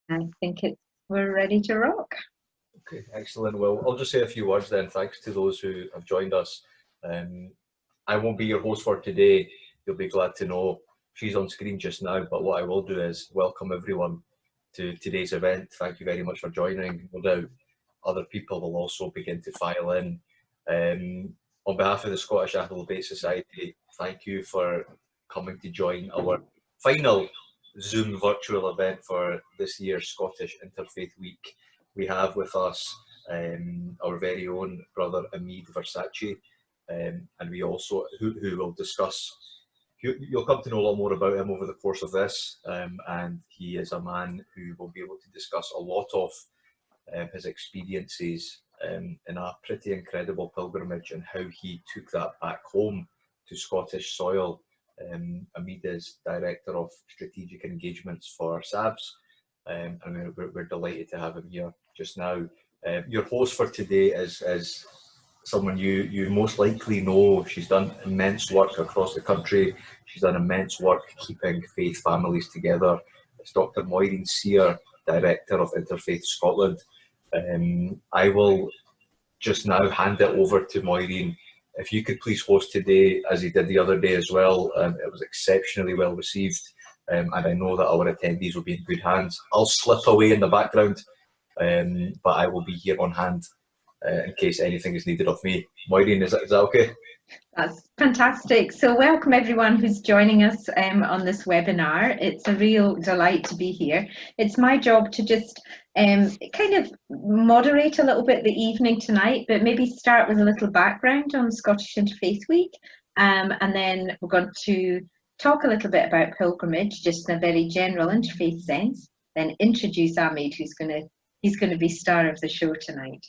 I think we're ready to rock. Okay, excellent. Well, I'll just say a few words then. Thanks to those who have joined us. I won't be your host for today. You'll be glad to know she's on screen just now, but what I will do is welcome everyone to today's event. Thank you very much for joining. No doubt other people will also begin to file in. On behalf of the Scottish Ahlul Bayt Society, thank you for coming to join our final Zoom virtual event for this year's Scottish Interfaith Week. We have with us our very own Brother Ameed Versace, and we also, who will discuss, you'll come to know a lot more about him over the course of this, and he is a man who will be able to discuss a lot of his experiences in a pretty incredible pilgrimage and how he took that back home to Scottish soil. Ameed is Director of Strategic Engagements for SABS, and we're delighted to have him here just now. Your host for today is someone you most likely know. She's done immense work across the country. She's done immense work keeping faith families together. It's Dr. Maureen Sier, Director of Interfaith Scotland. I will just now hand it over to Maureen. If you could please host today, as he did the other day as well. It was exceptionally well received, and I know that our attendees will be in good hands. I'll slip away in the background, but I will be here on hand in case anything is needed of me. Maureen, is that okay? That's fantastic. So welcome everyone who's joining us on this webinar. It's a real delight to be here. It's my job to just kind of moderate a little bit the evening tonight, but maybe start with a little background on Scottish Interfaith Week, and then we're going to talk a little bit about pilgrimage, just in a very general interfaith sense, then introduce Ameed, he's going to be star of the show tonight.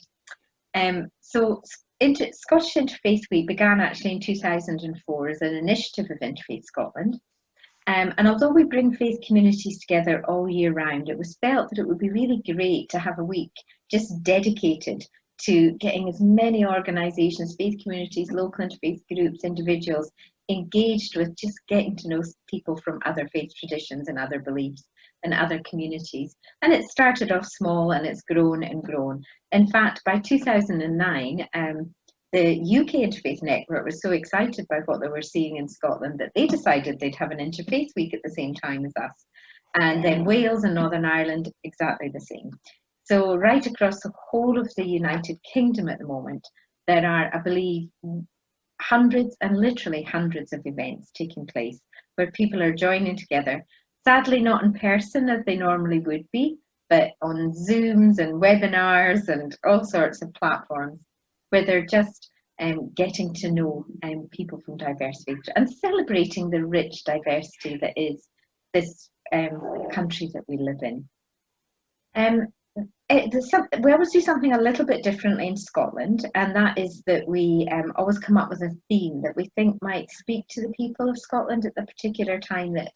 So Scottish Interfaith Week began actually in 2004 as an initiative of Interfaith Scotland. And although we bring faith communities together all year round, it was felt that it would be really great to have a week just dedicated to getting as many organisations, faith communities, local interfaith groups, individuals engaged with just getting to know people from other faith traditions and other beliefs and other communities. And it started off small and it's grown and grown. In fact, by 2009, the UK Interfaith Network was so excited by what they were seeing in Scotland that they decided they'd have an Interfaith Week at the same time as us. And then Wales and Northern Ireland, exactly the same. So right across the whole of the United Kingdom at the moment, there are, I believe, hundreds and literally hundreds of events taking place where people are joining together, sadly not in person as they normally would be, but on Zooms and webinars and all sorts of platforms, where they're just getting to know people from diverse faiths and celebrating the rich diversity that is this country that we live in. We always do something a little bit differently in Scotland, and that is that we always come up with a theme that we think might speak to the people of Scotland at the particular time that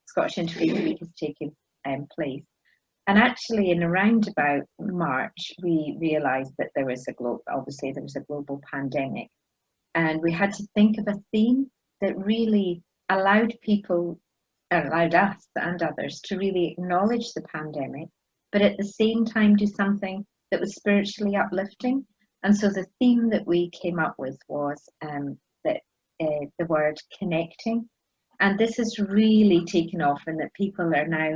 Scottish Interfaith Week is taking place. And actually, in around about March, we realised that there was obviously there was a global pandemic, and we had to think of a theme that really allowed us and others to really acknowledge the pandemic, but at the same time do something that was spiritually uplifting. And so the theme that we came up with was the word connecting, and this has really taken off, and that people are now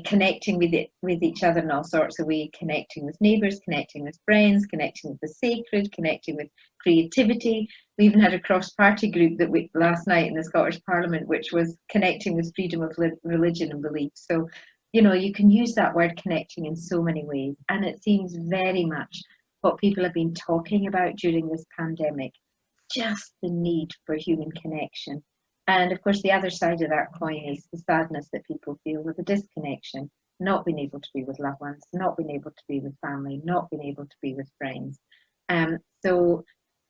connecting with each other in all sorts of ways, connecting with neighbours, connecting with friends, connecting with the sacred, connecting with creativity. We even had a cross-party group last night in the Scottish Parliament, which was connecting with freedom of religion and belief. So, you know, you can use that word connecting in so many ways, and it seems very much what people have been talking about during this pandemic, just the need for human connection. And of course, the other side of that coin is the sadness that people feel with the disconnection, not being able to be with loved ones, not being able to be with family, not being able to be with friends. So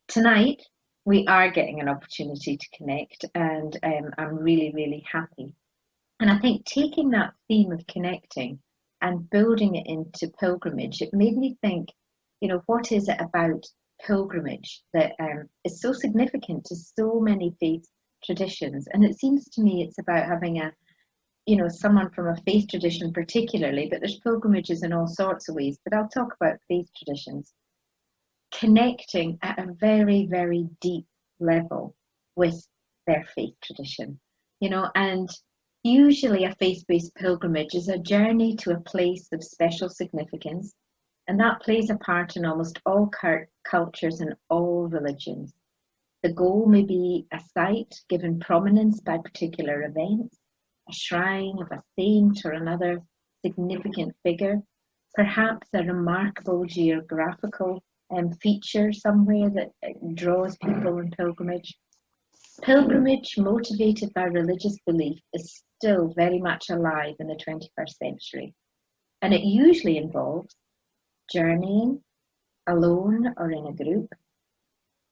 tonight, we are getting an opportunity to connect, and I'm really, really happy. And I think taking that theme of connecting and building it into pilgrimage, it made me think, you know, what is it about pilgrimage that is so significant to so many faith traditions? And it seems to me it's about having you know, someone from a faith tradition particularly, but there's pilgrimages in all sorts of ways, but I'll talk about faith traditions, connecting at a very, very deep level with their faith tradition, you know, and usually a faith-based pilgrimage is a journey to a place of special significance, and that plays a part in almost all cultures and all religions. The goal may be a site given prominence by particular events, a shrine of a saint or another significant figure, perhaps a remarkable geographical feature somewhere that draws people in pilgrimage. Pilgrimage motivated by religious belief is still very much alive in the 21st century, and it usually involves journeying alone or in a group,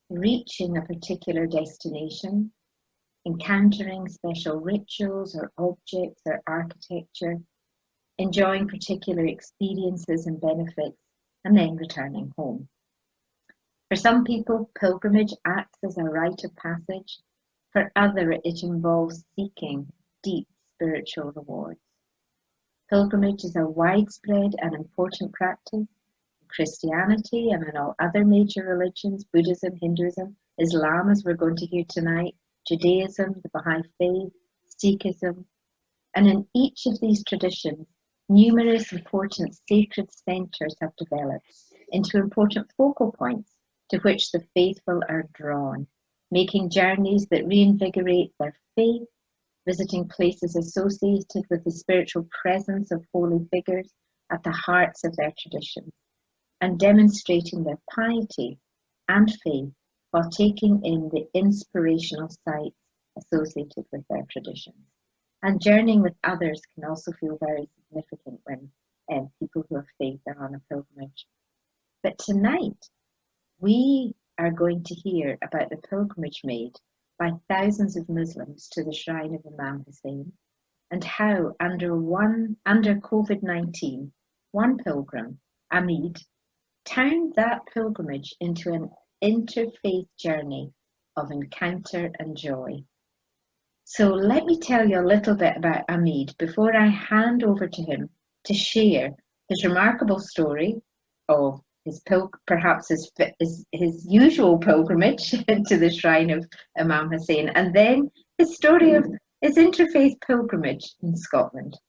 reaching a particular destination, encountering special rituals or objects or architecture, enjoying particular experiences and benefits, and then returning home. For some people, pilgrimage acts as a rite of passage. For others, it involves seeking deep spiritual rewards. Pilgrimage is a widespread and important practice in Christianity and in all other major religions, Buddhism, Hinduism, Islam, as we're going to hear tonight, Judaism, the Baha'i Faith, Sikhism. And in each of these traditions, numerous important sacred centres have developed into important focal points to which the faithful are drawn, making journeys that reinvigorate their faith, visiting places associated with the spiritual presence of holy figures at the hearts of their traditions, and demonstrating their piety and faith while taking in the inspirational sights associated with their traditions. And journeying with others can also feel very significant when people who have faith are on a pilgrimage. But tonight, we are going to hear about the pilgrimage made by thousands of Muslims to the shrine of Imam Hussain, and how under COVID-19, one pilgrim, Ameed, turned that pilgrimage into an interfaith journey of encounter and joy. So let me tell you a little bit about Ameed before I hand over to him to share his remarkable story of perhaps his usual pilgrimage to the shrine of Imam Hussain, and then his story of his interfaith pilgrimage in Scotland.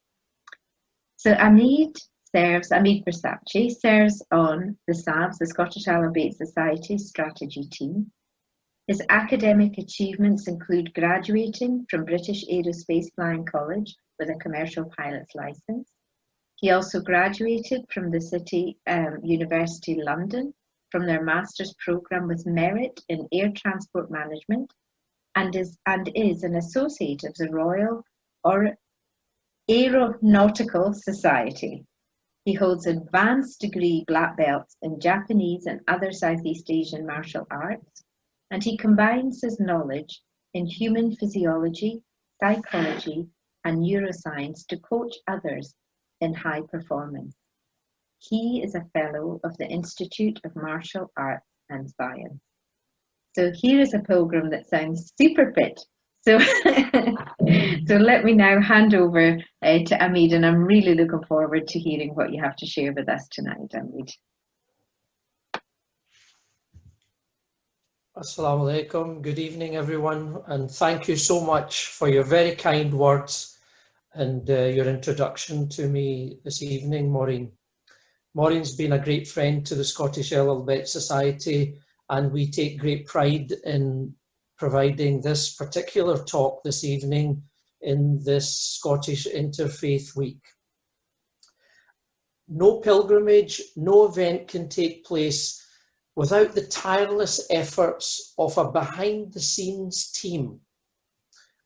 So Ameed Versace serves on the SABS, the Scottish Ahlul Bayt Society strategy team. His academic achievements include graduating from British Aerospace Flying College with a commercial pilot's licence. He also graduated from the City University London from their master's programme with merit in air transport management, and is an associate of the Royal Aeronautical Society. He holds advanced degree black belts in Japanese and other Southeast Asian martial arts, and he combines his knowledge in human physiology, psychology, and neuroscience to coach others in high performance. He is a fellow of the Institute of Martial Arts and Science. So here is a pilgrim that sounds super fit. So, so let me now hand over to Ameed, and I'm really looking forward to hearing what you have to share with us tonight, Ameed. Assalamu alaikum, good evening everyone, and thank you so much for your very kind words and your introduction to me this evening, Maureen. Maureen's been a great friend to the Scottish Ahlul Bayt Society, and we take great pride in providing this particular talk this evening in this Scottish Interfaith Week. No pilgrimage, no event can take place without the tireless efforts of a behind-the-scenes team.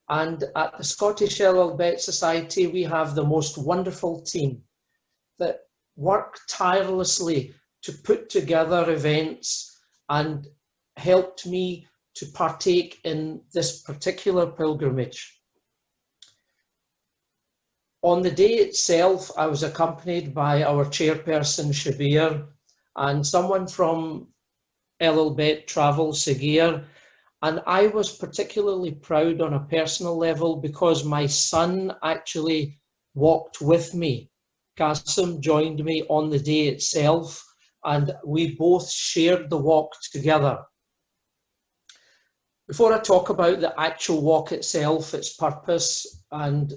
And at the Scottish Ahlul Bayt Society, we have the most wonderful team that work tirelessly to put together events and helped me to partake in this particular pilgrimage. On the day itself, I was accompanied by our chairperson, Sier, and someone from Ahlul Bayt Travel, Sier, And I was particularly proud on a personal level because my son actually walked with me. Qasim joined me on the day itself, and we both shared the walk together. Before I talk about the actual walk itself, its purpose, and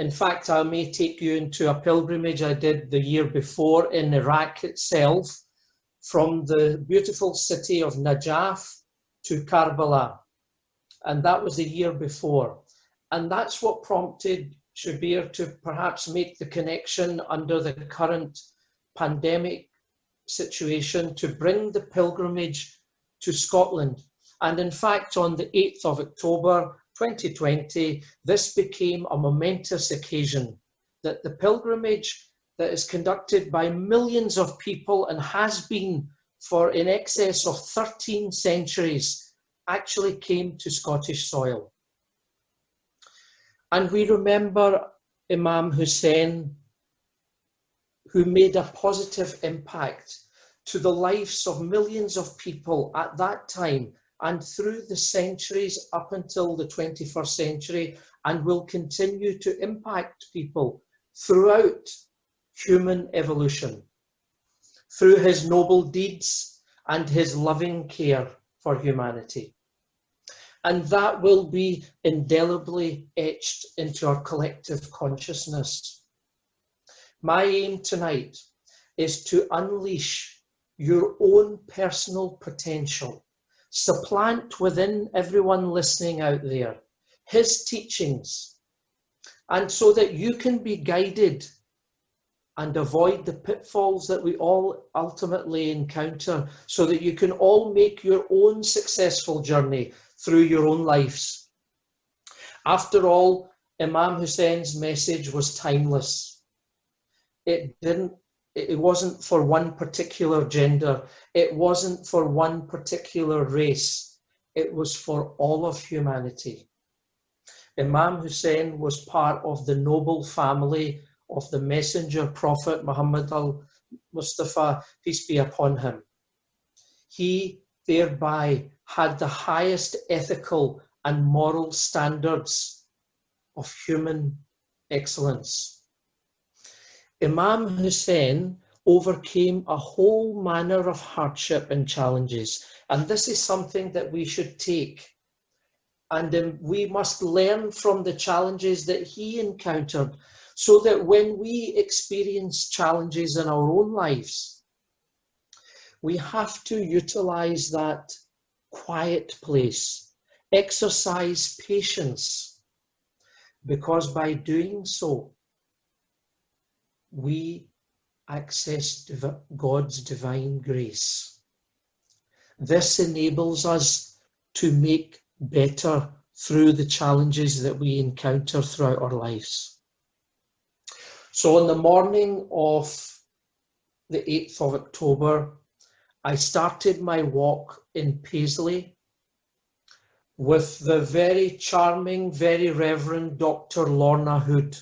in fact, I may take you into a pilgrimage I did the year before in Iraq itself, from the beautiful city of Najaf to Karbala. And that was the year before. And that's what prompted Shabir to perhaps make the connection under the current pandemic situation to bring the pilgrimage to Scotland. And in fact, on the 8th of October 2020, this became a momentous occasion that the pilgrimage that is conducted by millions of people and has been for in excess of 13 centuries actually came to Scottish soil. And we remember Imam Hussain, who made a positive impact to the lives of millions of people at that time and through the centuries up until the 21st century, and will continue to impact people throughout human evolution, through his noble deeds and his loving care for humanity. And that will be indelibly etched into our collective consciousness. My aim tonight is to unleash your own personal potential, supplant within everyone listening out there his teachings, and so that you can be guided and avoid the pitfalls that we all ultimately encounter, so that you can all make your own successful journey through your own lives. After all, Imam Hussein's message was timeless. It wasn't for one particular gender. It wasn't for one particular race. It was for all of humanity. Imam Hussain was part of the noble family of the messenger prophet Muhammad al-Mustafa, peace be upon him. He thereby had the highest ethical and moral standards of human excellence. Imam Hussain overcame a whole manner of hardship and challenges, and this is something that we should take. And we must learn from the challenges that he encountered, so that when we experience challenges in our own lives, we have to utilize that quiet place, exercise patience, because by doing so, we access God's divine grace. This enables us to make better through the challenges that we encounter throughout our lives. So on the morning of the 8th of October, I started my walk in Paisley with the very charming, very Reverend Dr. Lorna Hood.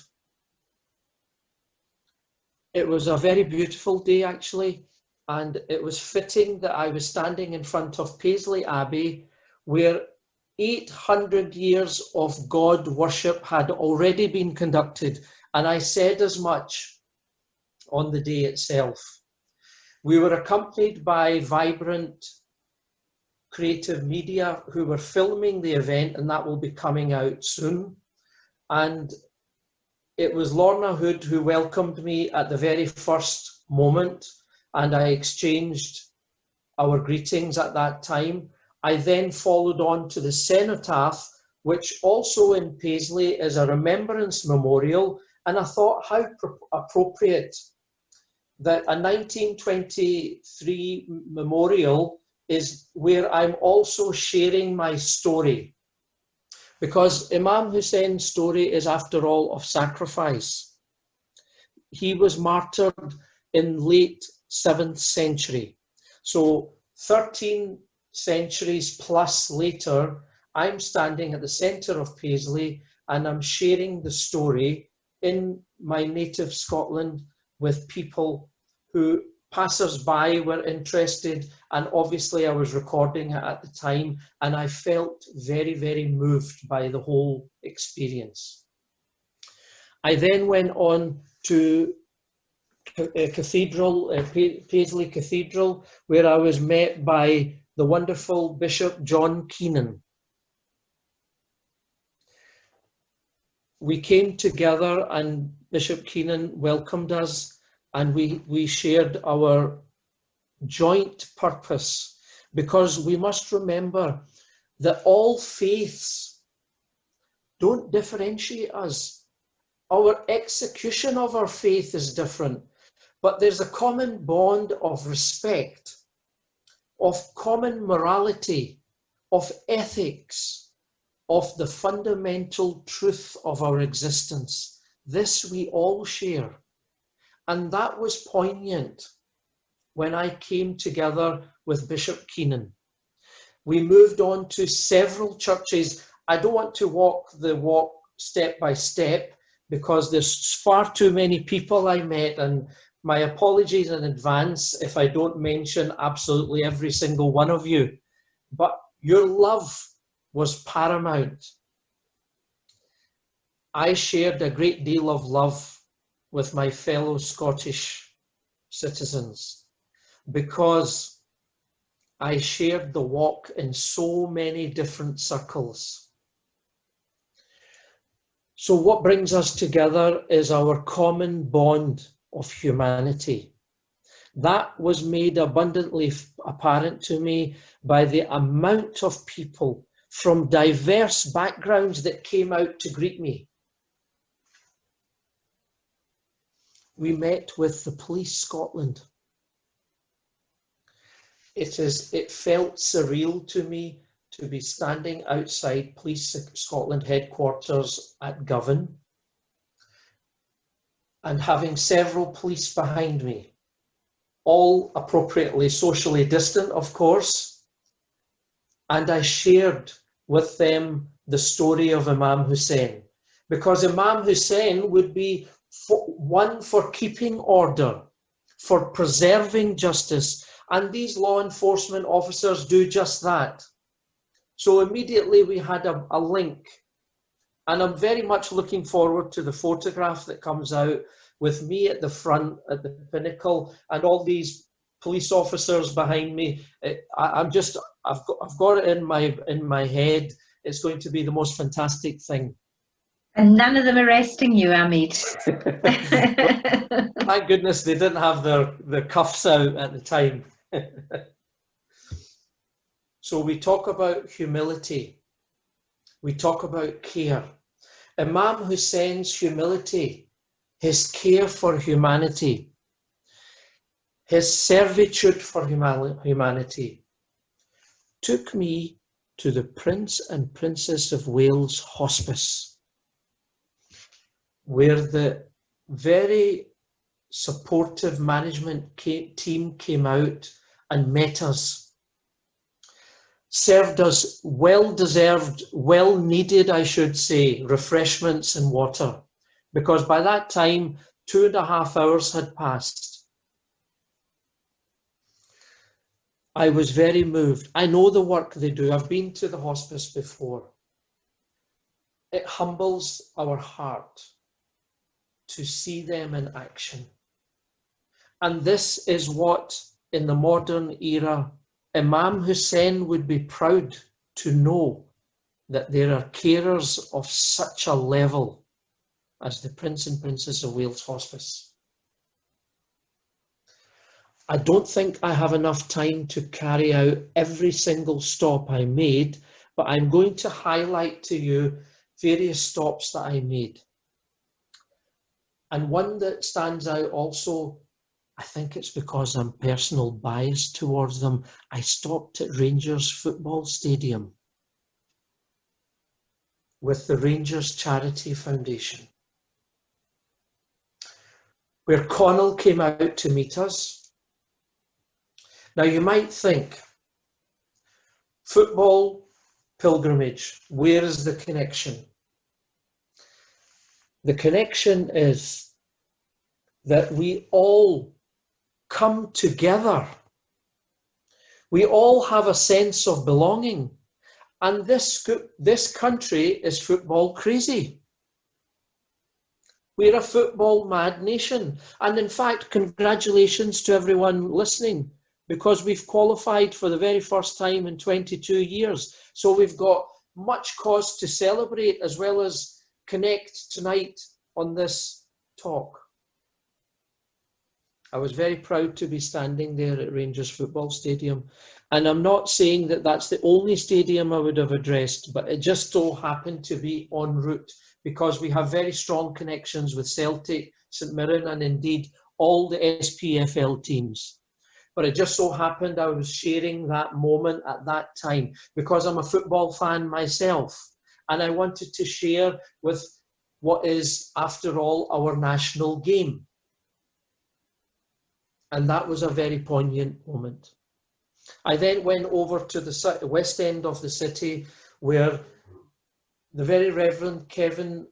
It was a very beautiful day actually, and it was fitting that I was standing in front of Paisley Abbey, where 800 years of God worship had already been conducted, and I said as much on the day itself. We were accompanied by vibrant creative media who were filming the event, and that will be coming out soon. And it was Lorna Hood who welcomed me at the very first moment, and I exchanged our greetings at that time. I then followed on to the cenotaph, which also in Paisley is a remembrance memorial, and I thought how appropriate that a 1923 memorial is where I'm also sharing my story, because Imam Hussein's story is, after all, of sacrifice. He was martyred in late 7th century. So 13 centuries plus later, I'm standing at the centre of Paisley and I'm sharing the story in my native Scotland with people who passers-by were interested, and obviously I was recording it at the time, and I felt very, very moved by the whole experience. I then went on to Cathedral, Paisley Cathedral, where I was met by the wonderful Bishop John Keenan. We came together and Bishop Keenan welcomed us, and we shared our joint purpose, because we must remember that all faiths don't differentiate us. Our execution of our faith is different, but there's a common bond of respect, of common morality, of ethics, of the fundamental truth of our existence. This we all share. And that was poignant when I came together with Bishop Keenan. We moved on to several churches. I don't want to walk the walk step by step, because there's far too many people I met, and my apologies in advance if I don't mention absolutely every single one of you. But your love was paramount. I shared a great deal of love with my fellow Scottish citizens, because I shared the walk in so many different circles. So what brings us together is our common bond of humanity. That was made abundantly apparent to me by the amount of people from diverse backgrounds that came out to greet me. We met with the Police Scotland. It felt surreal to me to be standing outside Police Scotland headquarters at Govan and having several police behind me, all appropriately socially distant, of course. And I shared with them the story of Imam Hussain, because Imam Hussain would be one for keeping order, for preserving justice, and these law enforcement officers do just that. So immediately we had a link, and I'm very much looking forward to the photograph that comes out with me at the front, at the pinnacle, and all these police officers behind me. I've got it in my head. It's going to be the most fantastic thing. And none of them arresting you, Ameed. Thank goodness they didn't have their cuffs out at the time. So we talk about humility. We talk about care. Imam Hussein's humility, his care for humanity, his servitude for humanity, took me to the Prince and Princess of Wales Hospice, where the very supportive management team came out and met us, served us well-deserved, well-needed, I should say, refreshments and water, because by that time, 2.5 hours had passed. I was very moved. I know the work they do. I've been to the hospice before. It humbles our heart to see them in action. And this is what, in the modern era, Imam Hussain would be proud to know, that there are carers of such a level as the Prince and Princess of Wales Hospice. I don't think I have enough time to carry out every single stop I made, but I'm going to highlight to you various stops that I made. And one that stands out also, I think it's because I'm personal bias towards them, I stopped at Rangers Football Stadium with the Rangers Charity Foundation, where Connell came out to meet us. Now you might think, football, pilgrimage, where is the connection? The connection is that we all come together. We all have a sense of belonging. And this country is football crazy. We're a football mad nation. And in fact, congratulations to everyone listening, because we've qualified for the very first time in 22 years. So we've got much cause to celebrate as well as connect tonight on this talk. I was very proud to be standing there at Rangers Football Stadium. And I'm not saying that that's the only stadium I would have addressed, but it just so happened to be en route because we have very strong connections with Celtic, St Mirren, and indeed all the SPFL teams. But it just so happened I was sharing that moment at that time because I'm a football fan myself. And I wanted to share with what is, after all, our national game. And that was a very poignant moment. I then went over to the west end of the city where the very Reverend Kevin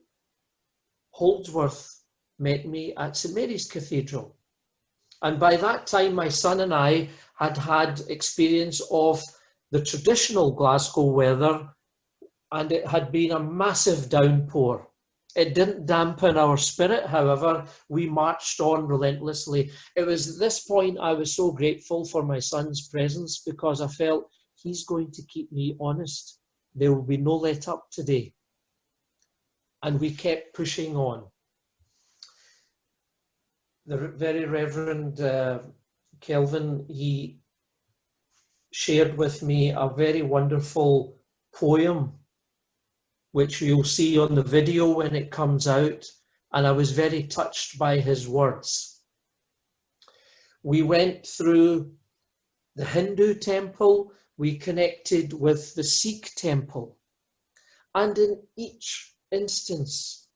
Holdsworth met me at St Mary's Cathedral. And by that time, my son and I had had experience of the traditional Glasgow weather, and it had been a massive downpour. It didn't dampen our spirit, however, we marched on relentlessly. It was at this point I was so grateful for my son's presence because I felt he's going to keep me honest. There will be no let up today. And we kept pushing on. The very Reverend Kelvin, he shared with me a very wonderful poem which you'll see on the video when it comes out, and I was very touched by his words. We went through the Hindu temple, we connected with the Sikh temple, and in each instance,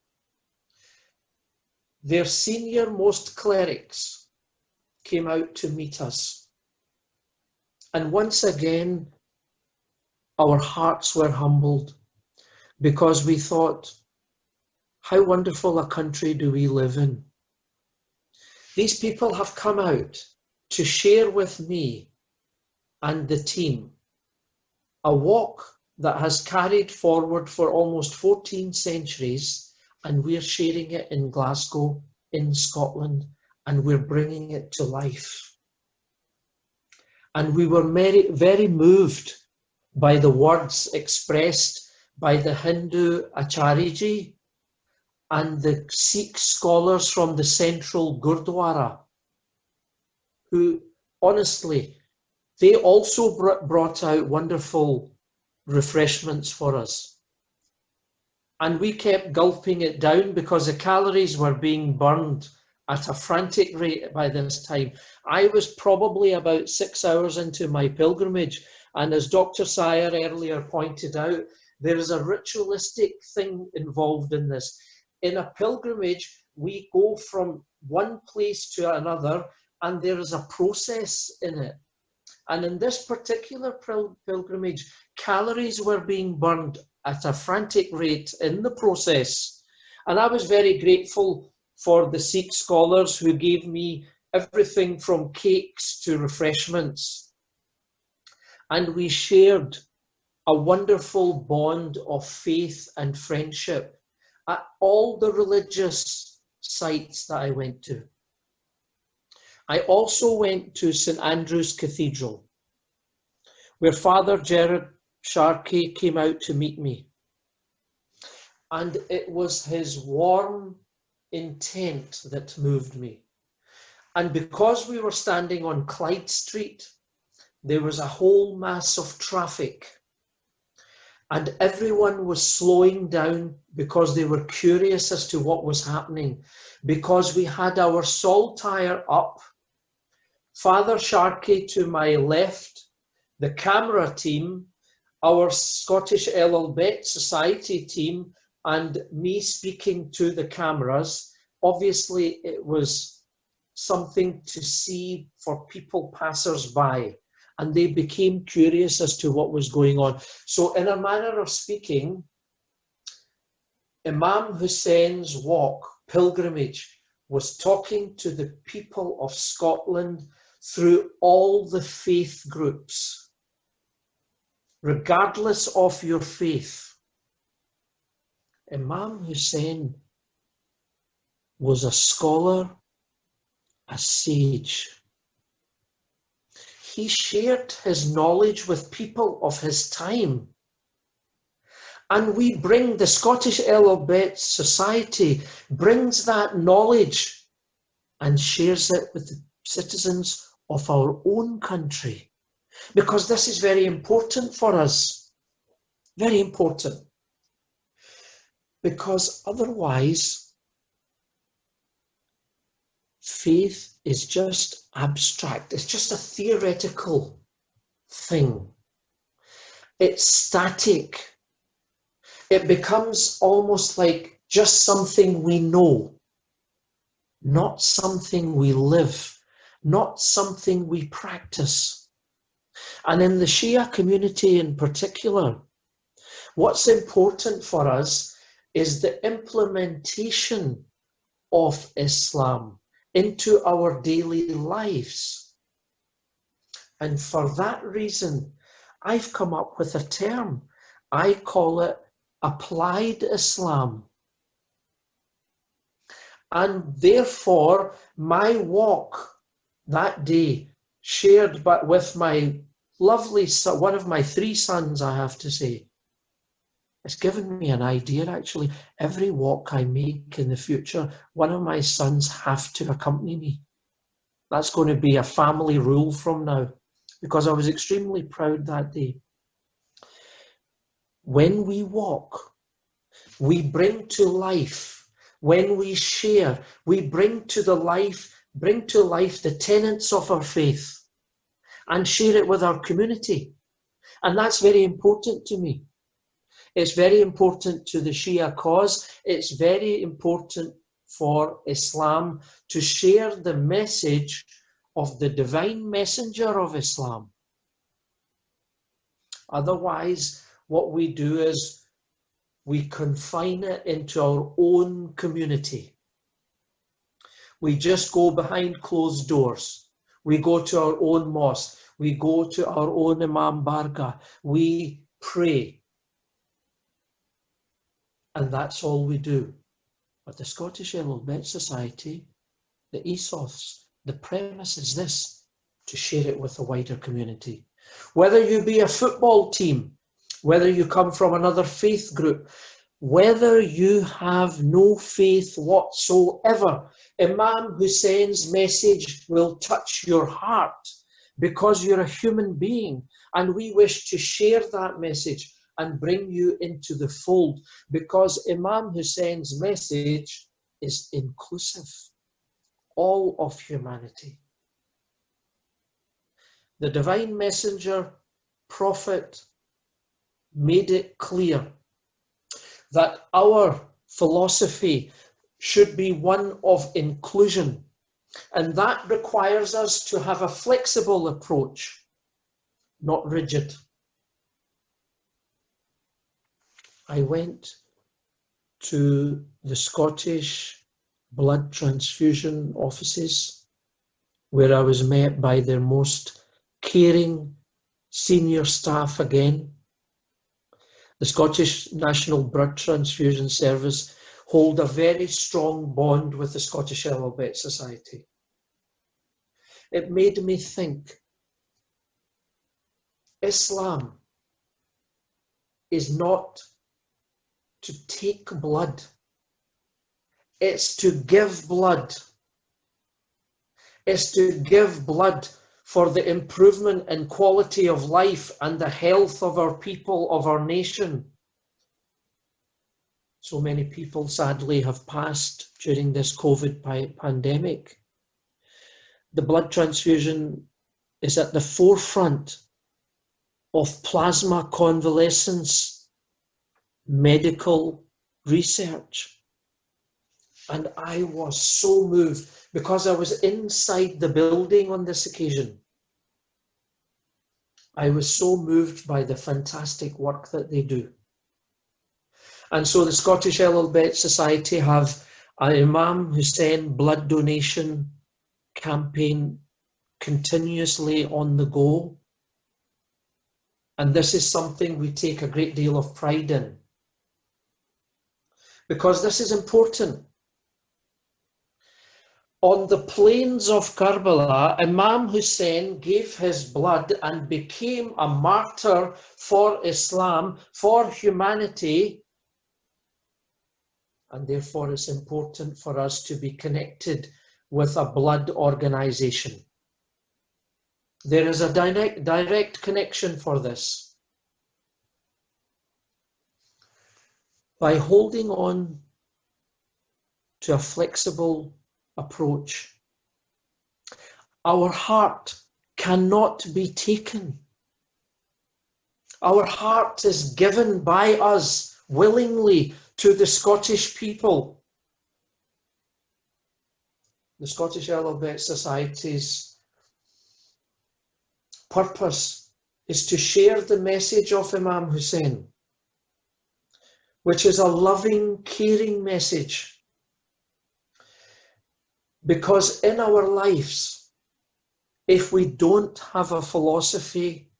their senior-most clerics came out to meet us. And once again, our hearts were humbled, because we thought, how wonderful a country do we live in. These people have come out to share with me and the team a walk that has carried forward for almost 14 centuries, and we're sharing it in Glasgow, in Scotland, and we're bringing it to life. And we were very, very moved by the words expressed by the Hindu Acharyaji and the Sikh scholars from the central Gurdwara, who honestly, they also brought out wonderful refreshments for us. And we kept gulping it down because the calories were being burned at a frantic rate by this time. I was probably about 6 hours into my pilgrimage, and as Dr. Sier earlier pointed out, there is a ritualistic thing involved in this. In a pilgrimage, we go from one place to another, and there is a process in it. And in this particular pilgrimage, calories were being burned at a frantic rate in the process. And I was very grateful for the Sikh scholars who gave me everything from cakes to refreshments. And we shared a wonderful bond of faith and friendship at all the religious sites that I went to. I also went to St Andrew's Cathedral, where Father Gerard Sharkey came out to meet me. And it was his warm intent that moved me. And because we were standing on Clyde Street, there was a whole mass of traffic. And everyone was slowing down because they were curious as to what was happening. Because we had our saltire up, Father Sharkey to my left, the camera team, our Scottish Ahlul Bayt Society team, and me speaking to the cameras. Obviously, it was something to see for people passers-by, and they became curious as to what was going on. So in a manner of speaking, Imam Hussein's walk, pilgrimage, was talking to the people of Scotland through all the faith groups, regardless of your faith. Imam Hussain was a scholar, a sage. He shared his knowledge with people of his time. And we bring, the Scottish Ahlul Bayt Society brings that knowledge and shares it with the citizens of our own country. Because this is very important for us. Very important. Because otherwise, faith is just abstract. It's just a theoretical thing. It's static. It becomes almost like just something we know, not something we live, not something we practice. And in the Shia community in particular, what's important for us is the implementation of Islam into our daily lives. And for that reason, I've come up with a term. I call it applied Islam. And therefore, my walk that day, shared with my lovely son, one of my 3 sons, I have to say, it's given me an idea actually. Every walk I make in the future, one of my sons have to accompany me. That's going to be a family rule from now, because I was extremely proud that day. When we walk, we bring to life. When we share, we bring to life the tenets of our faith and share it with our community. And that's very important to me. It's very important to the Shia cause. It's very important for Islam to share the message of the divine messenger of Islam. Otherwise, what we do is we confine it into our own community. We just go behind closed doors. We go to our own mosque. We go to our own Imam Barga. We pray. And that's all we do. But the Scottish Ahlul Bayt Society, the ethos, the premise is this: to share it with the wider community. Whether you be a football team, whether you come from another faith group, whether you have no faith whatsoever, Imam Hussein's message will touch your heart because you're a human being, and we wish to share that message and bring you into the fold, because Imam Hussein's message is inclusive, all of humanity. The divine messenger, prophet, made it clear that our philosophy should be one of inclusion, and that requires us to have a flexible approach, not rigid. I went to the Scottish blood transfusion offices, where I was met by their most caring senior staff again. The Scottish National Blood Transfusion Service hold a very strong bond with the Scottish Ahlul Bayt Society. It made me think, Islam is not to take blood, it's to give blood. It's to give blood for the improvement in quality of life and the health of our people, of our nation. So many people sadly have passed during this COVID pandemic. The blood transfusion is at the forefront of plasma convalescence medical research. And I was so moved because I was inside the building on this occasion. I was so moved by the fantastic work that they do. And so the Scottish Ahlul Bayt Society have Imam Hussain blood donation campaign continuously on the go. And this is something we take a great deal of pride in, because this is important. On the plains of Karbala, Imam Hussain gave his blood and became a martyr for Islam, for humanity. And therefore it's important for us to be connected with a blood organization. There is a direct connection for this. By holding on to a flexible approach, our heart cannot be taken. Our heart is given by us willingly to the Scottish people. The Scottish Ahlul Bayt Society's purpose is to share the message of Imam Hussain, which is a loving, caring message. Because in our lives, if we don't have a philosophy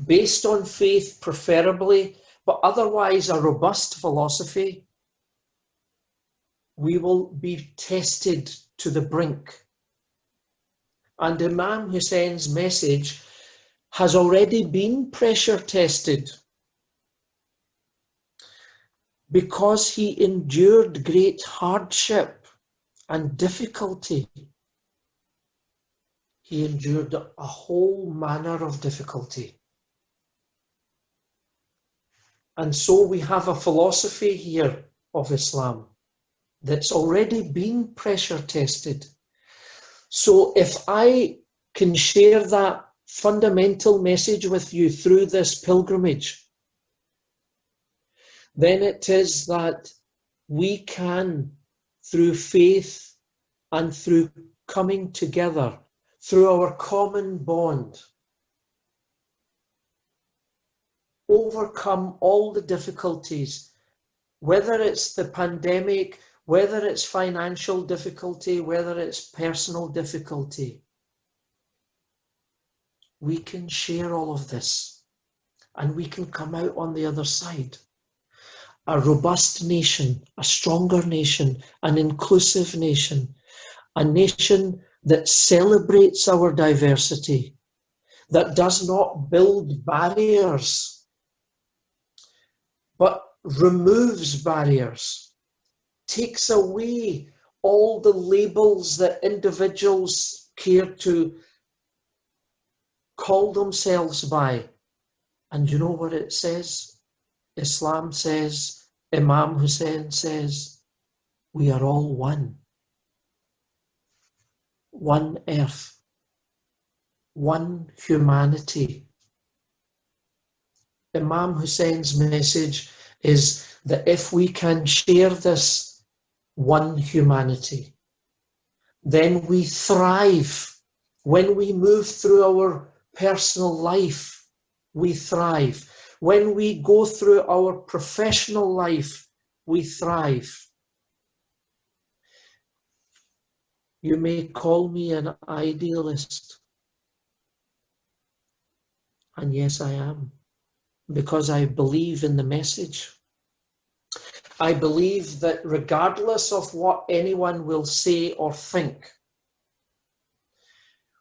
based on faith preferably, but otherwise a robust philosophy, we will be tested to the brink. And Imam Hussein's message has already been pressure tested, because he endured great hardship and difficulty. He endured a whole manner of difficulty. And so we have a philosophy here of Islam that's already been pressure tested. So if I can share that fundamental message with you through this pilgrimage, then it is that we can, through faith and through coming together, through our common bond, overcome all the difficulties, whether it's the pandemic, whether it's financial difficulty, whether it's personal difficulty. We can share all of this and we can come out on the other side. A robust nation, a stronger nation, an inclusive nation, a nation that celebrates our diversity, that does not build barriers, but removes barriers, takes away all the labels that individuals care to call themselves by. And you know what it says? Islam says, Imam Hussain says, we are all one. One earth, one humanity. Imam Hussein's message is that if we can share this one humanity, then we thrive. When we move through our personal life, we thrive. When we go through our professional life, we thrive. You may call me an idealist. And yes, I am, because I believe in the message. I believe that regardless of what anyone will say or think,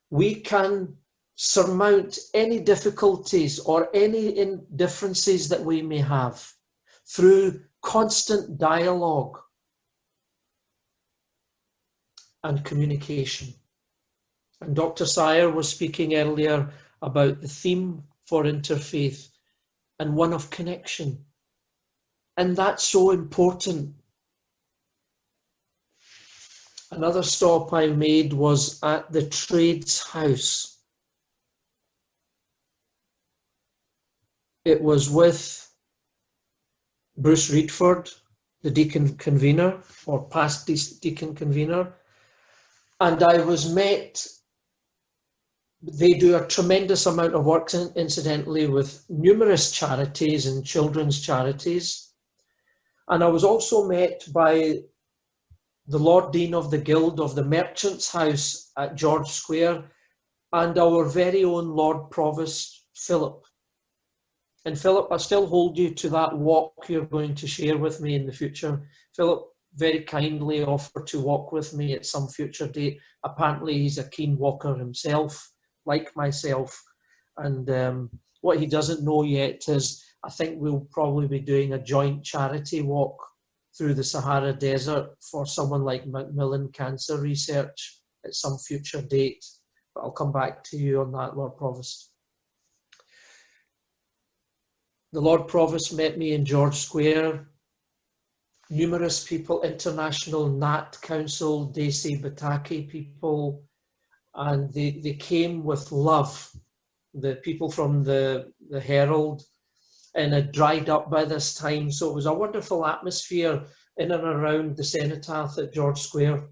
we can surmount any difficulties or any differences that we may have through constant dialogue and communication. And Dr. Sier was speaking earlier about the theme for interfaith and one of connection. And that's so important. Another stop I made was at the Trades House. It was with Bruce Reedford, the deacon convener, or past deacon convener, and I was met. They do a tremendous amount of work, incidentally, with numerous charities and children's charities. And I was also met by the Lord Dean of the Guild of the Merchants' House at George Square and our very own Lord Provost, Philip. And Philip, I still hold you to that walk you're going to share with me in the future. Philip very kindly offered to walk with me at some future date. Apparently he's a keen walker himself, like myself. And what he doesn't know yet is I think we'll probably be doing a joint charity walk through the Sahara Desert for someone like Macmillan Cancer Research at some future date. But I'll come back to you on that, Lord Provost. The Lord Provost met me in George Square. Numerous people, International Nat Council, Desi Bataki people, and they came with love. The people from the Herald, and it dried up by this time. So it was a wonderful atmosphere in and around the cenotaph at George Square.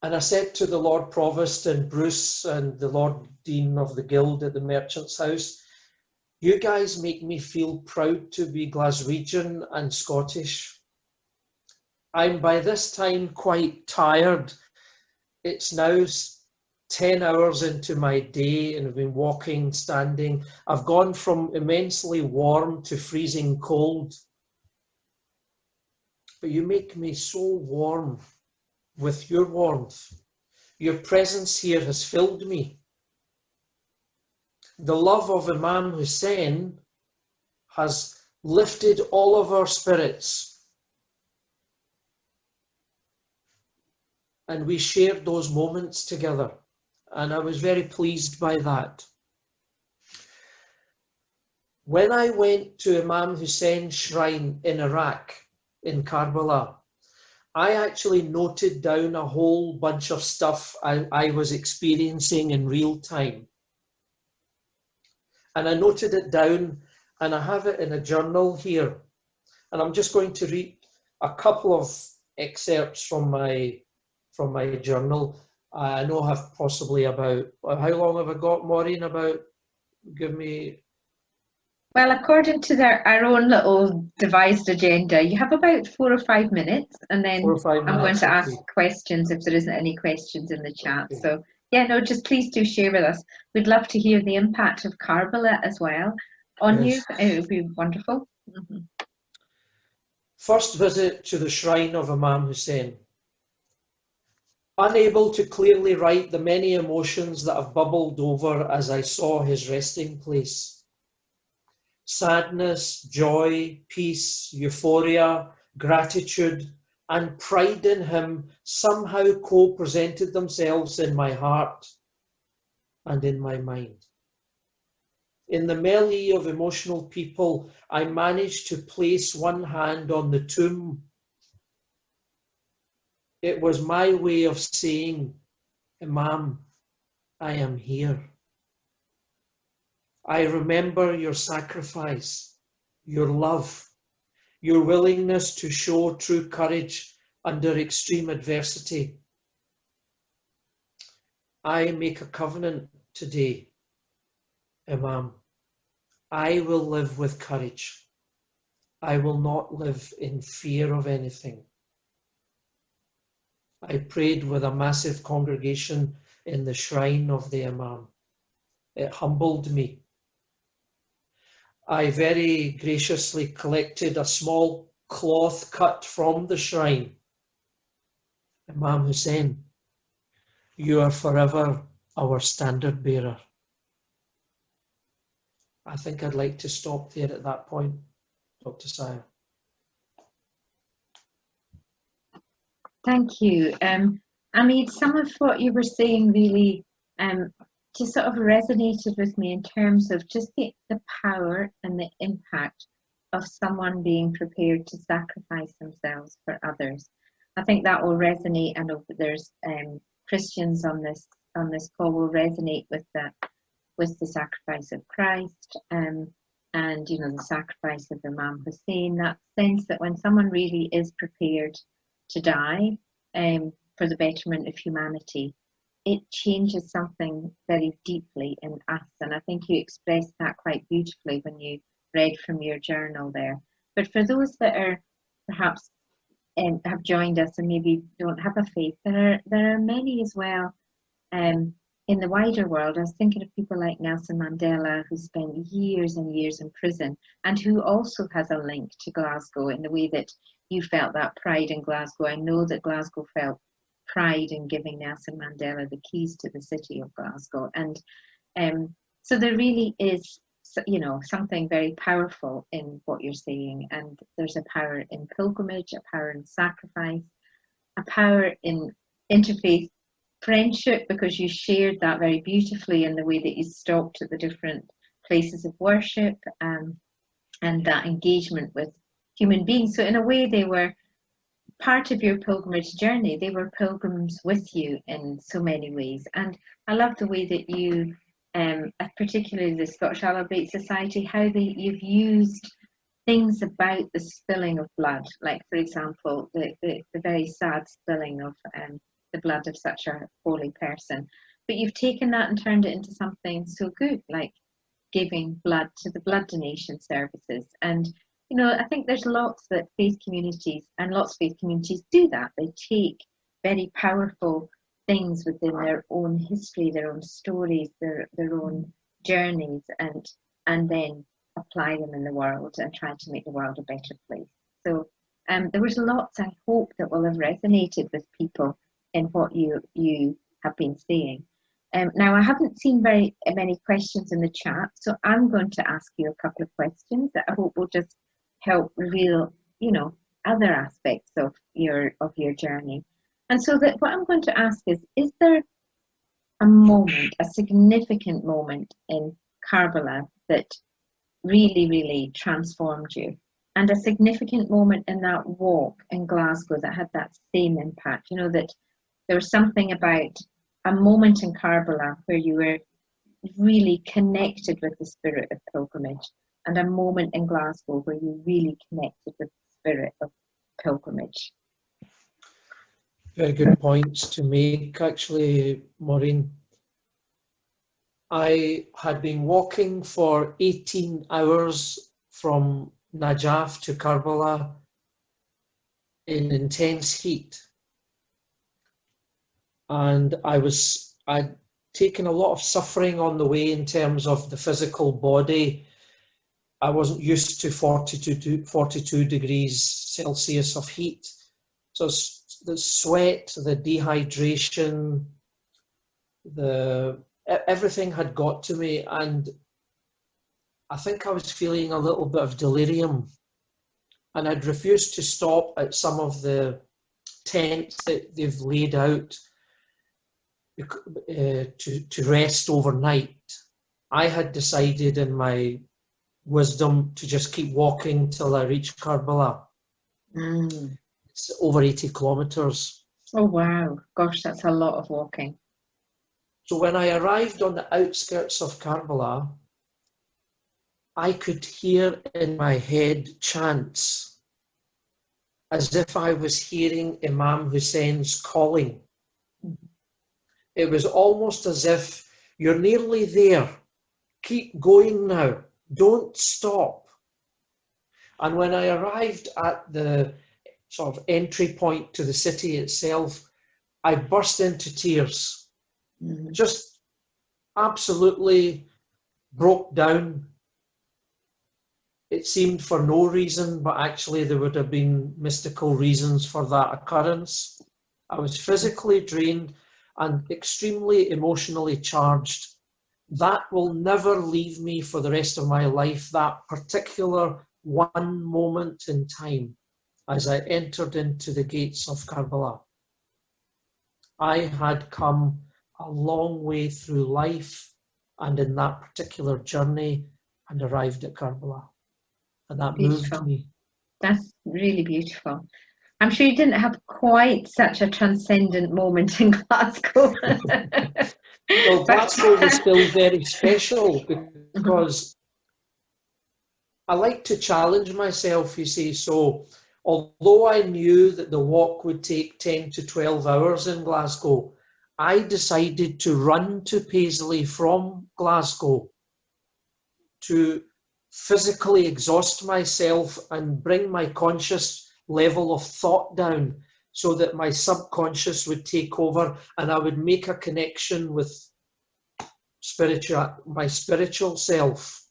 And I said to the Lord Provost and Bruce and the Lord Dean of the Guild at the Merchants' House, you guys make me feel proud to be Glaswegian and Scottish. I'm by this time quite tired. It's now 10 hours into my day and I've been walking, standing. I've gone from immensely warm to freezing cold. But you make me so warm with your warmth. Your presence here has filled me. The love of Imam Hussain has lifted all of our spirits. And we shared those moments together. And I was very pleased by that. When I went to Imam Hussein's shrine in Iraq, in Karbala, I actually noted down a whole bunch of stuff I was experiencing in real time. And I noted it down, and I have it in a journal here. And I'm just going to read a couple of excerpts from my journal. I know I have possibly about, how long have I got, Maureen? About, give me... Well, according to our own little devised agenda, you have about 4 or 5 minutes, and then 4 or 5 minutes, I'm going to ask okay. questions if there isn't any questions in the chat. Okay. So, yeah, no, just please do share with us. We'd love to hear the impact of Karbala as well on Yes. you. It would be wonderful. Mm-hmm. First visit to the shrine of Imam Hussain. Unable to clearly write the many emotions that have bubbled over as I saw his resting place. Sadness, joy, peace, euphoria, gratitude, and pride in him somehow co-presented themselves in my heart and in my mind. In the melee of emotional people, I managed to place one hand on the tomb. It was my way of saying, Imam, I am here. I remember your sacrifice, your love, your willingness to show true courage under extreme adversity. I make a covenant today, Imam. I will live with courage. I will not live in fear of anything. I prayed with a massive congregation in the shrine of the Imam. It humbled me. I very graciously collected a small cloth cut from the shrine. Imam Hussain, you are forever our standard bearer. I think I'd like to stop there at that point, Dr. Sier. Thank you. Ameed, some of what you were saying really just sort of resonated with me in terms of just the power and the impact of someone being prepared to sacrifice themselves for others. I think that will resonate. I know that there's Christians on this call will resonate with the sacrifice of Christ and you know, the sacrifice of Imam Hussain. That sense that when someone really is prepared to die for the betterment of humanity, it changes something very deeply in us. And I think you expressed that quite beautifully when you read from your journal there. But for those that are perhaps have joined us and maybe don't have a faith, there are many as well in the wider world. I was thinking of people like Nelson Mandela, who spent years and years in prison and who also has a link to Glasgow in the way that you felt that pride in Glasgow. I know that Glasgow felt pride in giving Nelson Mandela the keys to the city of Glasgow. And so there really is, you know, something very powerful in what you're saying. And there's a power in pilgrimage, a power in sacrifice, a power in interfaith friendship, because you shared that very beautifully in the way that you stopped at the different places of worship, and that engagement with human beings. So in a way, they were part of your pilgrimage journey. They were pilgrims with you in so many ways. And I love the way that you, particularly the Scottish Ahlul Bayt Society, how you've used things about the spilling of blood, like for example, the very sad spilling of the blood of such a holy person. But you've taken that and turned it into something so good, like giving blood to the blood donation services. And you know, I think there's lots that faith communities, and lots of faith communities do that. They take very powerful things within their own history, their own stories, their own journeys, and then apply them in the world and try to make the world a better place. So there was lots, I hope, that will have resonated with people in what you have been saying. Now, I haven't seen very many questions in the chat, so I'm going to ask you a couple of questions that I hope will just help reveal, you know, other aspects of your journey. And so that what I'm going to ask is there a moment, a significant moment in Karbala that really, really transformed you? And a significant moment in that walk in Glasgow that had that same impact? You know, that there was something about a moment in Karbala where you were really connected with the spirit of pilgrimage, and a moment in Glasgow where you really connected with the spirit of pilgrimage. Very good points to make, actually, Maureen. I had been walking for 18 hours from Najaf to Karbala in intense heat. And I'd taken a lot of suffering on the way in terms of the physical body. I wasn't used to 42 degrees Celsius of heat. So the sweat, the dehydration, everything had got to me, and I think I was feeling a little bit of delirium. And I'd refused to stop at some of the tents that they've laid out to rest overnight. I had decided in my wisdom to just keep walking till I reach Karbala. It's over 80 kilometers. Oh wow, gosh, that's a lot of walking. So when I arrived on the outskirts of Karbala, I could hear in my head chants as if I was hearing Imam Hussein's calling. It was almost as if you're nearly there. Keep going now. Don't stop. And when I arrived at the sort of entry point to the city itself, I burst into tears. Just absolutely broke down. It seemed for no reason, but actually there would have been mystical reasons for that occurrence. I was physically drained and extremely emotionally charged. That will never leave me for the rest of my life, that particular one moment in time as I entered into the gates of Karbala. I had come a long way through life and in that particular journey and arrived at Karbala. And that moved me. That's really beautiful. I'm sure you didn't have quite such a transcendent moment in Glasgow. Well, Glasgow was still very special because I like to challenge myself, you see. So although I knew that the walk would take 10 to 12 hours in Glasgow, I decided to run to Paisley from Glasgow to physically exhaust myself and bring my conscious level of thought down so that my subconscious would take over and I would make a connection with my spiritual self.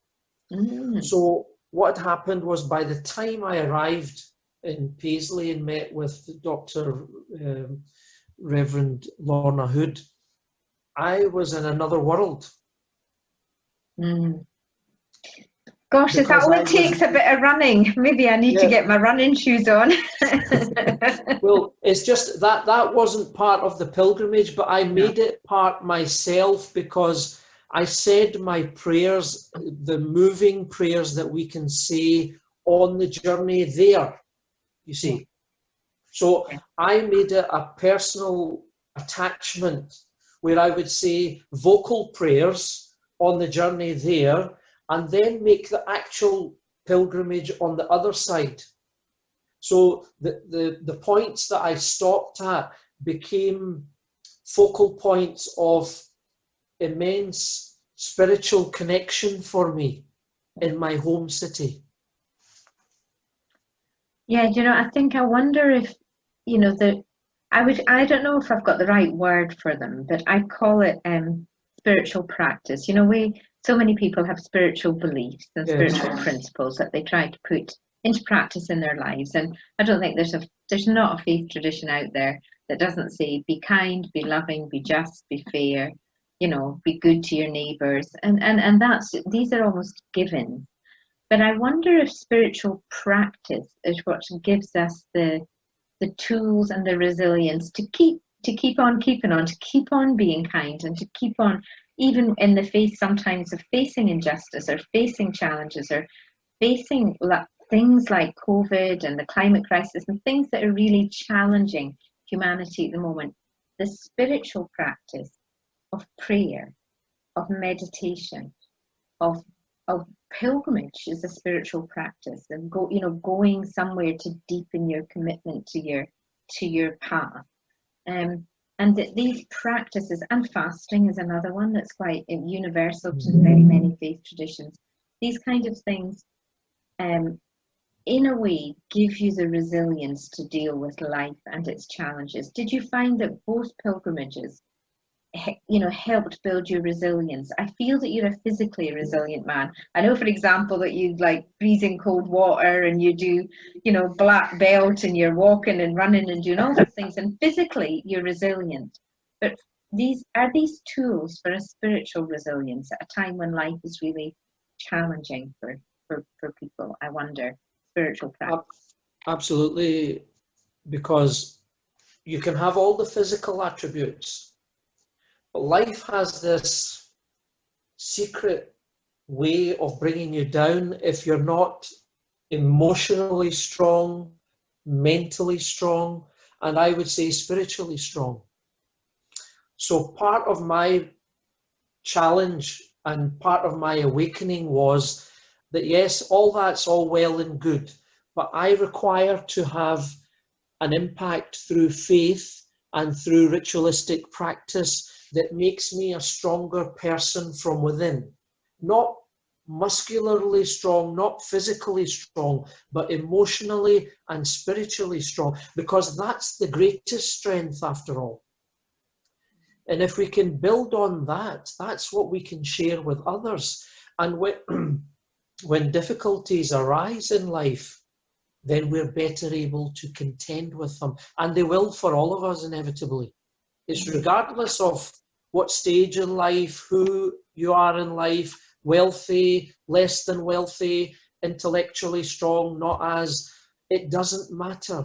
So what happened was, by the time I arrived in Paisley and met with Dr. Reverend Lorna Hood, I was in another world. Gosh, is that all it takes? A bit of running? Maybe I need to get my running shoes on. Well, it's just that wasn't part of the pilgrimage, but I made it part myself, because I said my prayers, the moving prayers that we can say on the journey there, you see. So I made it a personal attachment where I would say vocal prayers on the journey there, and then make the actual pilgrimage on the other side. So the points that I stopped at became focal points of immense spiritual connection for me in my home city. Yeah, you know, I wonder if, you know, I don't know if I've got the right word for them, but I call it spiritual practice. You know, so many people have spiritual beliefs and spiritual principles that they try to put into practice in their lives. And I don't think there's not a faith tradition out there that doesn't say be kind, be loving, be just, be fair, you know, be good to your neighbours. And these are almost givens. But I wonder if spiritual practice is what gives us the tools and the resilience to keep on keeping on, to keep on being kind, and to keep on, even in the face sometimes of facing injustice or facing challenges or facing things like COVID and the climate crisis and things that are really challenging humanity at the moment. The spiritual practice of prayer, of meditation, of pilgrimage is a spiritual practice, and going somewhere to deepen your commitment to your path. And these practices, and fasting is another one that's quite universal to many faith traditions. These kind of things, in a way, give you the resilience to deal with life and its challenges. Did you find that both pilgrimages, you know, helped build your resilience? I feel that you're a physically resilient man. I know, for example, that you like freezing cold water and you do, you know, black belt and you're walking and running and doing all those things, and physically you're resilient. But are these tools for a spiritual resilience at a time when life is really challenging for people? I wonder, spiritual practice. Absolutely, because you can have all the physical attributes, but life has this secret way of bringing you down if you're not emotionally strong, mentally strong, and I would say spiritually strong. So part of my challenge and part of my awakening was that, yes, all that's all well and good, but I require to have an impact through faith and through ritualistic practice that makes me a stronger person from within. Not muscularly strong, not physically strong, but emotionally and spiritually strong, because that's the greatest strength after all. And if we can build on that, that's what we can share with others. And when difficulties arise in life, then we're better able to contend with them. And they will for all of us, inevitably. It's regardless of what stage in life, who you are in life, wealthy, less than wealthy, intellectually strong, not as, it doesn't matter.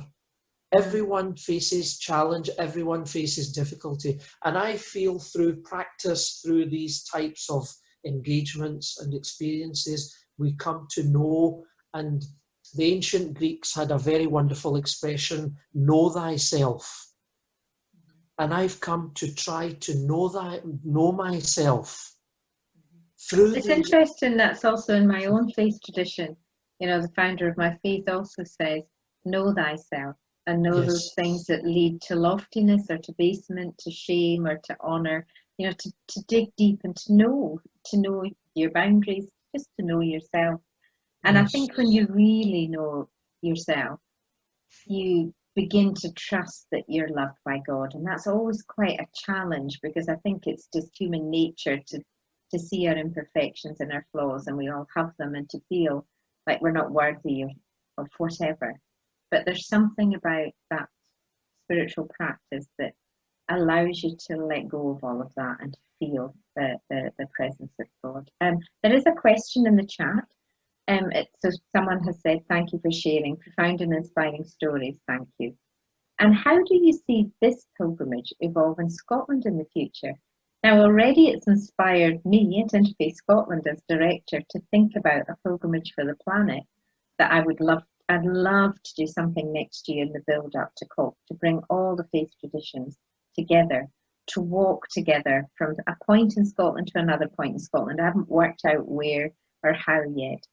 Everyone faces challenge, everyone faces difficulty. And I feel through practice, through these types of engagements and experiences, we come to know. And the ancient Greeks had a very wonderful expression, know thyself. And I've come to try to know myself. It's interesting, that's also in my own faith tradition. You know, the founder of my faith also says, know thyself, and know those things that lead to loftiness or to basement, to shame or to honour. You know, to dig deep and to know your boundaries, just to know yourself. And I Yes. think when you really know yourself, you begin to trust that you're loved by God. And that's always quite a challenge, because I think it's just human nature to see our imperfections and our flaws, and we all have them, and to feel like we're not worthy of whatever. But there's something about that spiritual practice that allows you to let go of all of that and to feel the presence of God. There is a question in the chat. So someone has said, thank you for sharing profound and inspiring stories. Thank you. And how do you see this pilgrimage evolve in Scotland in the future? Now, already it's inspired me at Interfaith Scotland as director to think about a pilgrimage for the planet that I'd love to do something next year in the build up to COP, to bring all the faith traditions together, to walk together from a point in Scotland to another point in Scotland. I haven't worked out where or how yet,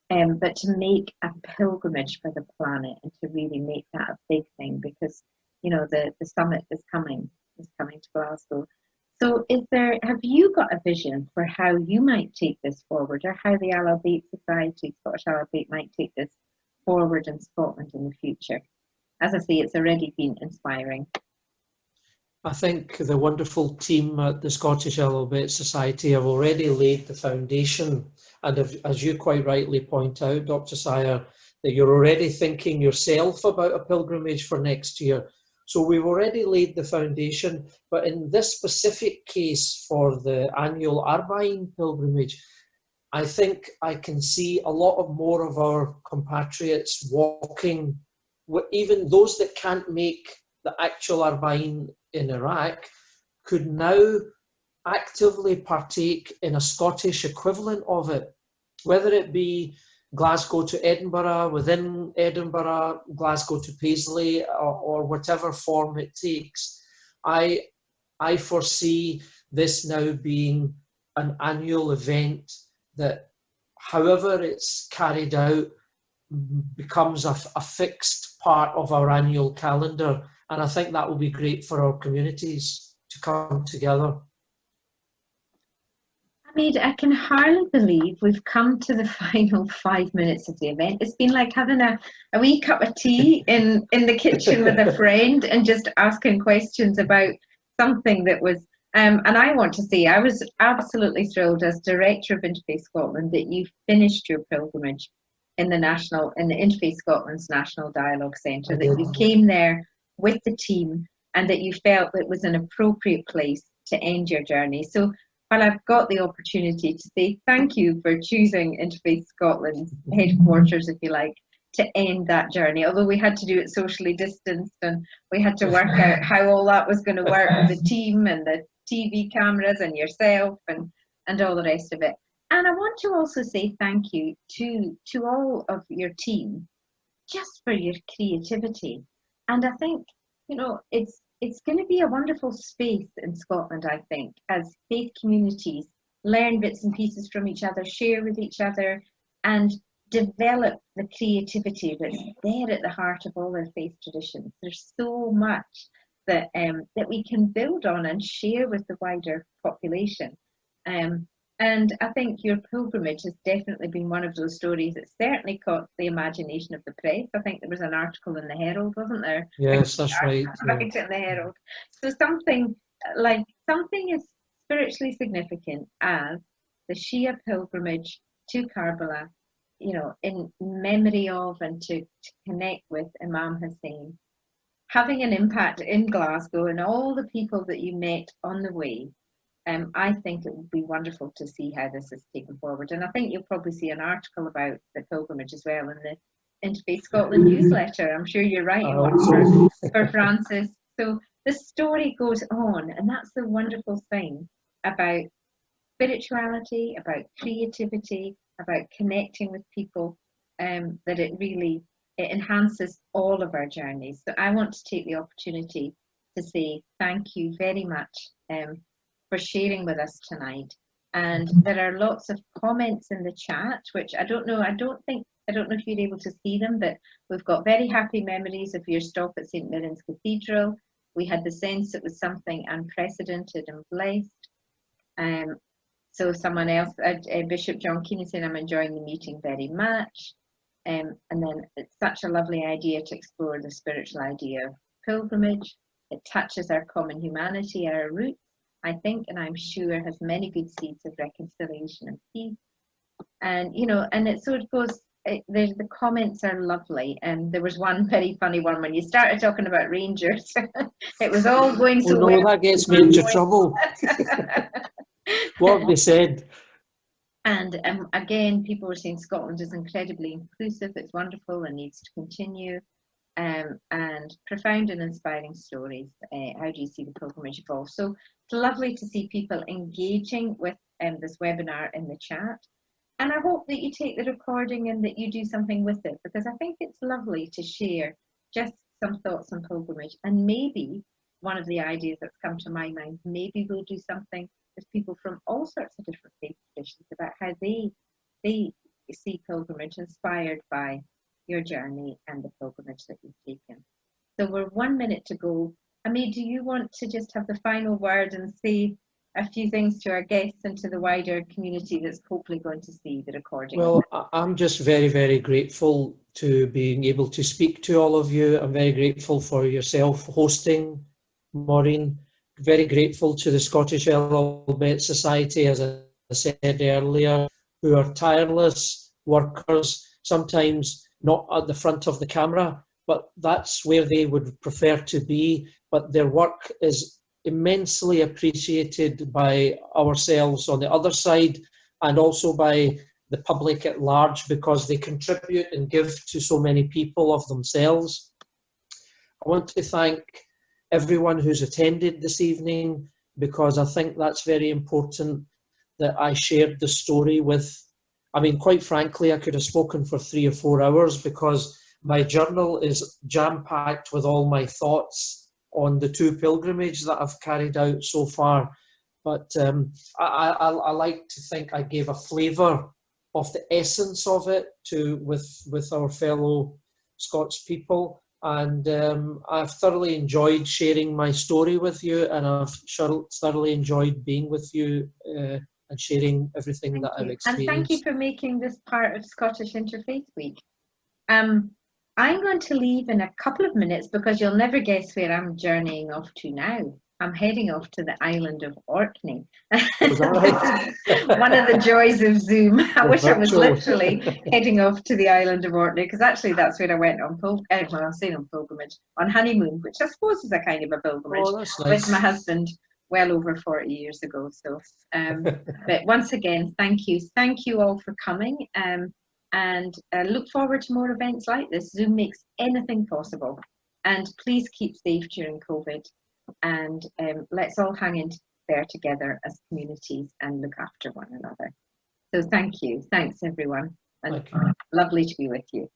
but to make a pilgrimage for the planet and to really make that a big thing, because, you know, the summit is coming to Glasgow. So have you got a vision for how you might take this forward, or how the Ahlul Bayt Society, Scottish Ahlul Bayt, might take this forward in Scotland in the future? As I say, it's already been inspiring. I think the wonderful team at the Scottish Ahlul Bayt Society have already laid the foundation, and as you quite rightly point out, Dr. Sier, that you're already thinking yourself about a pilgrimage for next year. So we've already laid the foundation, but in this specific case for the annual Arba'een pilgrimage, I think I can see a lot more of our compatriots walking, even those that can't make the actual Arba'een in Iraq, could now actively partake in a Scottish equivalent of it, whether it be Glasgow to Edinburgh, within Edinburgh, Glasgow to Paisley, or whatever form it takes. I foresee this now being an annual event that, however it's carried out, becomes a fixed part of our annual calendar. And I think that will be great for our communities to come together. Ameed, I can hardly believe we've come to the final 5 minutes of the event. It's been like having a wee cup of tea in the kitchen with a friend and just asking questions about something that was, and I want to say I was absolutely thrilled as Director of Interfaith Scotland that you finished your pilgrimage in the Interfaith Scotland's National Dialogue Centre, that you came there with the team and that you felt that it was an appropriate place to end your journey. So while I've got the opportunity to say thank you for choosing Interfaith Scotland's headquarters, if you like, to end that journey, although we had to do it socially distanced and we had to work out how all that was going to work with the team and the TV cameras and yourself and all the rest of it. And I want to also say thank you to all of your team just for your creativity. And I think, you know, it's going to be a wonderful space in Scotland, I think, as faith communities learn bits and pieces from each other, share with each other, and develop the creativity that's there at the heart of all our faith traditions. There's so much that we can build on and share with the wider population. And I think your pilgrimage has definitely been one of those stories that certainly caught the imagination of the press. I think there was an article in the Herald, wasn't there? Yes, that's right. Right in the Herald. So something as spiritually significant as the Shia pilgrimage to Karbala, you know, in memory of and to connect with Imam Hussain, having an impact in Glasgow and all the people that you met on the way. I think it would be wonderful to see how this is taken forward. And I think you'll probably see an article about the pilgrimage as well in the Interfaith Scotland newsletter. I'm sure you're writing one for Francis. So the story goes on, and that's the wonderful thing about spirituality, about creativity, about connecting with people, that it enhances all of our journeys. So I want to take the opportunity to say thank you very much for sharing with us tonight. And there are lots of comments in the chat, which I don't know if you're able to see them, but we've got very happy memories of your stop at St. Miriam's Cathedral. We had the sense it was something unprecedented and blessed. So someone else, Bishop John Keane, is saying, I'm enjoying the meeting very much. And then it's such a lovely idea to explore the spiritual idea of pilgrimage. It touches our common humanity, our roots, I think, and I'm sure has many good seeds of reconciliation and peace. And, you know, and it sort of goes, the comments are lovely. And there was one very funny one when you started talking about Rangers. It was all going so well. That gets me into trouble. What have they said? And again, people were saying Scotland is incredibly inclusive. It's wonderful and needs to continue. And profound and inspiring stories. How do you see the pilgrimage evolve? So it's lovely to see people engaging with this webinar in the chat. And I hope that you take the recording and that you do something with it, because I think it's lovely to share just some thoughts on pilgrimage. And maybe one of the ideas that's come to my mind, maybe we'll do something with people from all sorts of different faith traditions about how they see pilgrimage, inspired by your journey and the pilgrimage that you've taken. So we're 1 minute to go. Ameed, do you want to just have the final word and say a few things to our guests and to the wider community that's hopefully going to see the recording? Well, I'm just very, very grateful to being able to speak to all of you. I'm very grateful for yourself hosting, Maureen. Very grateful to the Scottish Ahlul Bayt Society, as I said earlier, who are tireless workers, sometimes not at the front of the camera, but that's where they would prefer to be. But their work is immensely appreciated by ourselves on the other side, and also by the public at large, because they contribute and give to so many people of themselves. I want to thank everyone who's attended this evening, because I think that's very important that I shared the story with. I mean, quite frankly, I could have spoken for 3 or 4 hours, because my journal is jam-packed with all my thoughts on the 2 pilgrimages that I've carried out so far. But I like to think I gave a flavour of the essence of it with our fellow Scots people. And I've thoroughly enjoyed sharing my story with you, and I've thoroughly enjoyed being with you and sharing everything that I've experienced. And thank you for making this part of Scottish Interfaith Week. I'm going to leave in a couple of minutes, because you'll never guess where I'm journeying off to now. I'm heading off to the island of Orkney. One of the joys of Zoom. I wish I was literally heading off to the island of Orkney, because actually that's where I went on pilgrimage, on honeymoon, which I suppose is a kind of a pilgrimage. Oh, that's nice. With my husband well over 40 years ago. So, but once again, thank you. Thank you all for coming. And look forward to more events like this. Zoom makes anything possible. And please keep safe during COVID. And let's all hang in there together as communities and look after one another. So thank you. Thanks, everyone. And lovely to be with you.